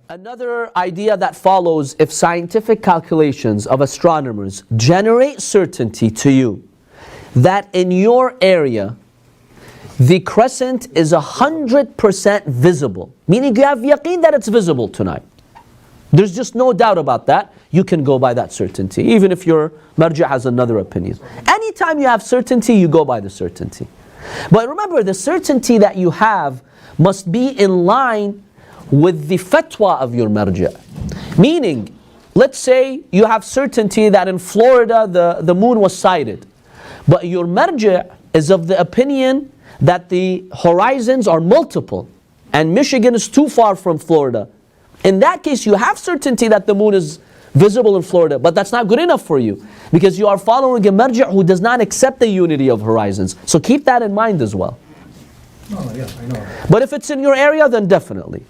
Another idea that follows: if scientific calculations of astronomers generate certainty to you that in your area the crescent is 100% visible, meaning you have yaqeen that it's visible tonight, there's just no doubt about that, you can go by that certainty, even if your marja has another opinion. Anytime you have certainty, you go by the certainty. But remember, the certainty that you have must be in line with the fatwa of your marja. Meaning, let's say you have certainty that in Florida the moon was sighted, but your marja is of the opinion that the horizons are multiple and Michigan is too far from Florida. In that case, you have certainty that the moon is visible in Florida, but that's not good enough for you because you are following a marja who does not accept the unity of horizons. So keep that in mind as well. Oh, yeah, I know. But if it's in your area, then definitely.